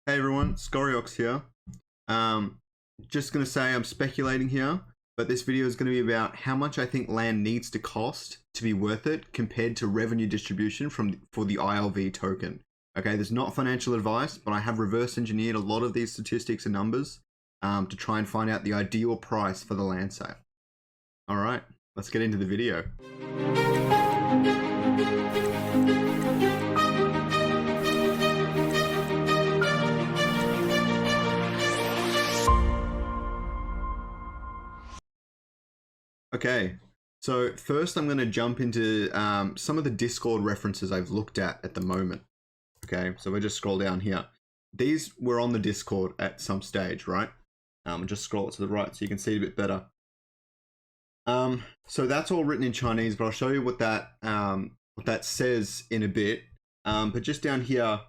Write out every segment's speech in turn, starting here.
Hey everyone, Scoriox here. Just going to say I'm speculating here, but this video is going to be about how much I think land needs to cost to be worth it compared to revenue distribution for the ILV token. Okay, there's not financial advice, but I have reverse engineered a lot of these statistics and numbers to try and find out the ideal price for the land sale. All right, let's get into the video. Okay, so first I'm going to jump into some of the Discord references I've looked at the moment. Okay, so we'll just scroll down here. These were on the Discord at some stage, right? I'll just scroll it to the right so you can see it a bit better. So that's all written in Chinese, but I'll show you what that says in a bit. But just down here,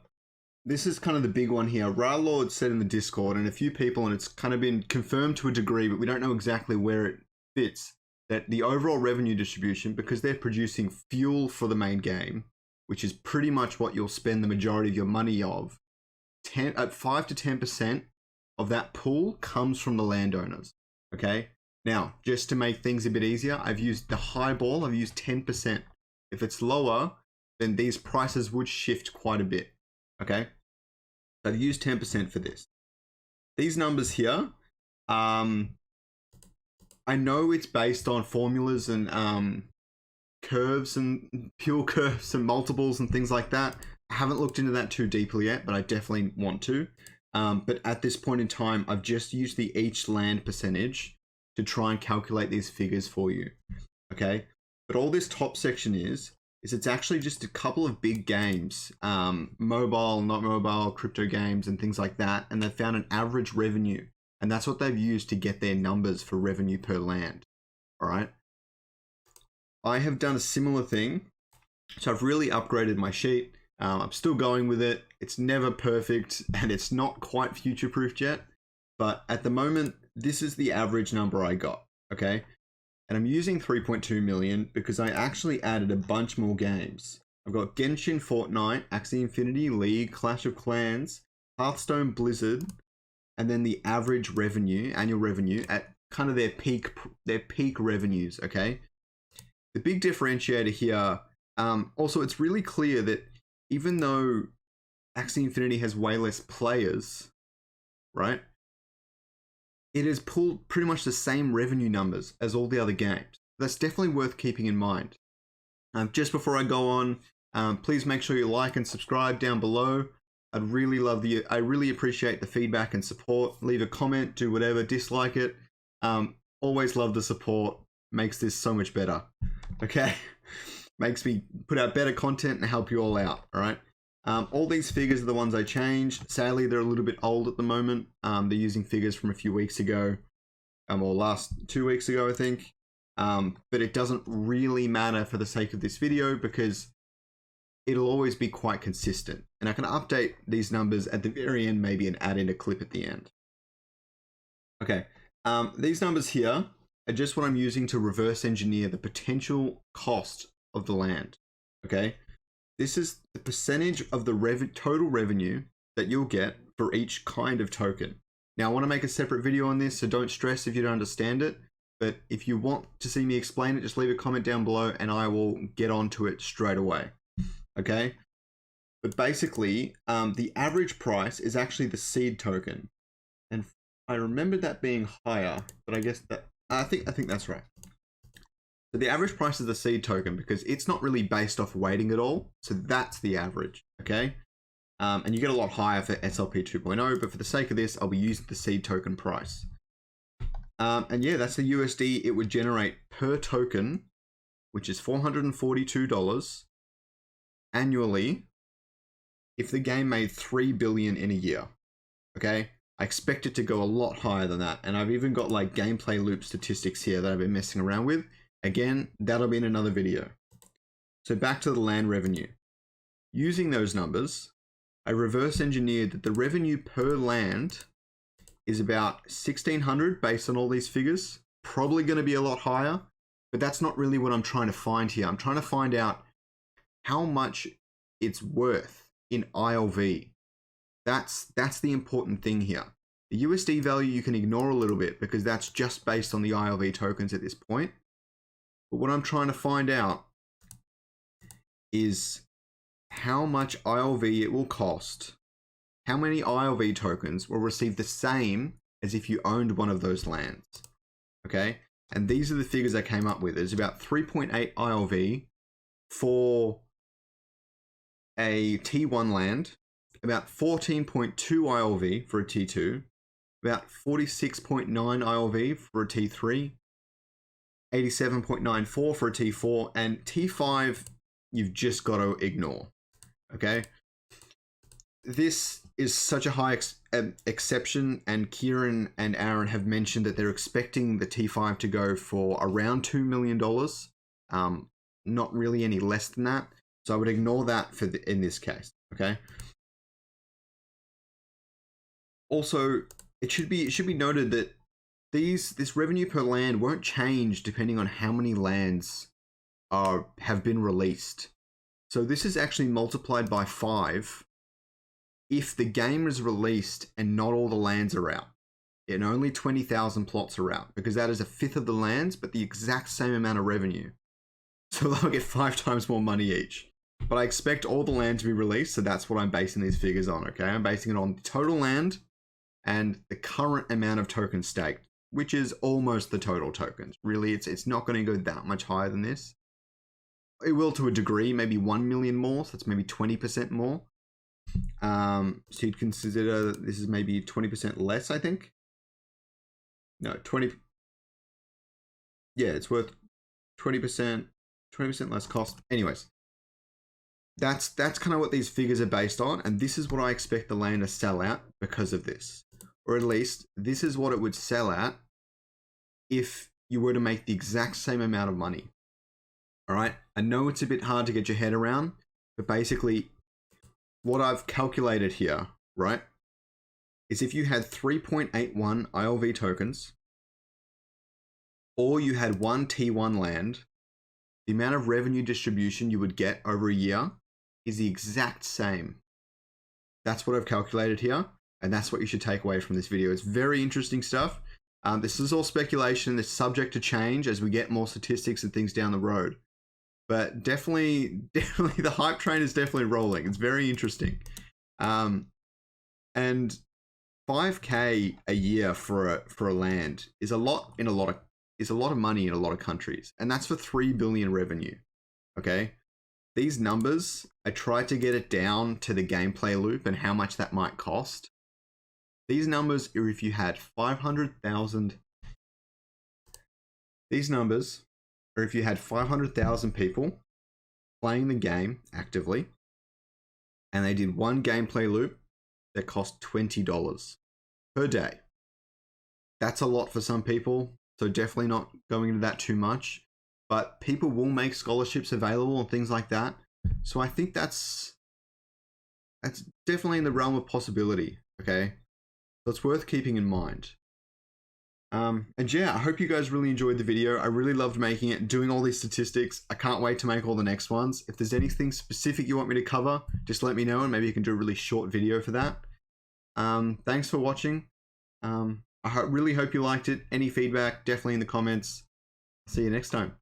this is kind of the big one here. Ra Lord said in the Discord, and a few people, and it's kind of been confirmed to a degree, but we don't know exactly where it fits, that the overall revenue distribution, because they're producing fuel for the main game, which is pretty much what you'll spend the majority of your money of, 5 to 10% of that pool comes from the landowners. Okay. Now, just to make things a bit easier, I've used the highball. I've used 10%. If it's lower, then these prices would shift quite a bit. Okay. So I've used 10% for this. These numbers here, I know it's based on formulas and curves and pure curves and multiples and things like that. I haven't looked into that too deeply yet, but I definitely want to. But at this point in time, I've just used the each land percentage to try and calculate these figures for you. Okay, but all this top section is it's actually just a couple of big games, mobile, not mobile, crypto games and things like that. And they found an average revenue. And that's what they've used to get their numbers for revenue per land. All right. I have done a similar thing. So I've really upgraded my sheet. I'm still going with it. It's never perfect and it's not quite future-proofed yet. But at the moment, this is the average number I got. Okay. And I'm using 3.2 million because I actually added a bunch more games. I've got Genshin, Fortnite, Axie Infinity, League, Clash of Clans, Hearthstone, Blizzard, and then the average revenue, annual revenue at kind of their peak revenues, okay? The big differentiator here, also it's really clear that even though Axie Infinity has way less players, right? It has pulled pretty much the same revenue numbers as all the other games. That's definitely worth keeping in mind. Just before I go on, please make sure you like and subscribe down below. I really appreciate the feedback and support. Leave a comment, do whatever, dislike it. Always love the support. Makes this so much better. Okay? Makes me put out better content and help you all out. All right? All these figures are the ones I changed. Sadly, they're a little bit old at the moment. They're using figures from a few weeks ago, or last 2 weeks ago, I think. But it doesn't really matter for the sake of this video because it'll always be quite consistent. And I can update these numbers at the very end maybe and add in a clip at the end. Okay, these numbers here are just what I'm using to reverse engineer the potential cost of the land. Okay, this is the percentage of the total revenue that you'll get for each kind of token. Now I want to make a separate video on this, so don't stress if you don't understand it. But if you want to see me explain it, just leave a comment down below and I will get onto it straight away. Okay, but basically the average price is actually the seed token, and I remember that being higher, but I guess that I think that's right. So the average price is the seed token because it's not really based off weighting at all, so that's the average. Okay, and you get a lot higher for SLP 2.0, but for the sake of this I'll be using the seed token price. And yeah, that's the USD it would generate per token, which is $442 annually if the game made 3 billion in a year. Okay, I expect it to go a lot higher than that, and I've even got like gameplay loop statistics here that I've been messing around with. Again, that'll be in another video. So back to the land revenue. Using those numbers, I reverse engineered that the revenue per land is about 1,600 based on all these figures. Probably going to be a lot higher, but that's not really what I'm trying to find here. I'm trying to find out how much it's worth in ILV. That's the important thing here. The USD value you can ignore a little bit because that's just based on the ILV tokens at this point. But what I'm trying to find out is how much ILV it will cost. How many ILV tokens will receive the same as if you owned one of those lands? Okay, and these are the figures I came up with. There's about 3.8 ILV for a T1 land, about 14.2 ILV for a T2, about 46.9 ILV for a T3, 87.94 for a T4, and T5 you've just got to ignore. Okay, this is such a high exception, and Kieran and Aaron have mentioned that they're expecting the T5 to go for around $2 million. Not really any less than that. So I would ignore that for in this case. Okay. Also, it should be noted that this revenue per land won't change depending on how many lands have been released. So this is actually multiplied by 5 if the game is released and not all the lands are out. And only 20,000 plots are out, because that is a fifth of the lands, but the exact same amount of revenue. So they'll get 5 times more money each. But I expect all the land to be released, so that's what I'm basing these figures on, okay? I'm basing it on the total land and the current amount of tokens staked, which is almost the total tokens. Really, it's not going to go that much higher than this. It will to a degree, maybe 1 million more, so that's maybe 20% more. So you'd consider this is maybe 20% less, I think. No, 20. Yeah, it's worth 20% less cost. Anyways, that's kind of what these figures are based on, and this is what I expect the land to sell at because of this. Or at least, this is what it would sell at if you were to make the exact same amount of money. All right, I know it's a bit hard to get your head around, but basically what I've calculated here, right, is if you had 3.81 ILV tokens, or you had one T1 land, the amount of revenue distribution you would get over a year is the exact same. That's what I've calculated here, and that's what you should take away from this video. It's very interesting stuff. This is all speculation. It's subject to change as we get more statistics and things down the road. But definitely the hype train is definitely rolling. It's very interesting. And 5K a year for a land is a lot of money in a lot of countries, and that's for 3 billion revenue. Okay, these numbers, I tried to get it down to the gameplay loop and how much that might cost. These numbers are if you had 500,000. These numbers are if you had 500,000 people playing the game actively, and they did one gameplay loop that cost $20 per day. That's a lot for some people, so definitely not going into that too much. But people will make scholarships available and things like that. So I think that's definitely in the realm of possibility, okay? So it's worth keeping in mind. And yeah, I hope you guys really enjoyed the video. I really loved making it, doing all these statistics. I can't wait to make all the next ones. If there's anything specific you want me to cover, just let me know, and maybe you can do a really short video for that. Thanks for watching. I really hope you liked it. Any feedback, definitely in the comments. See you next time.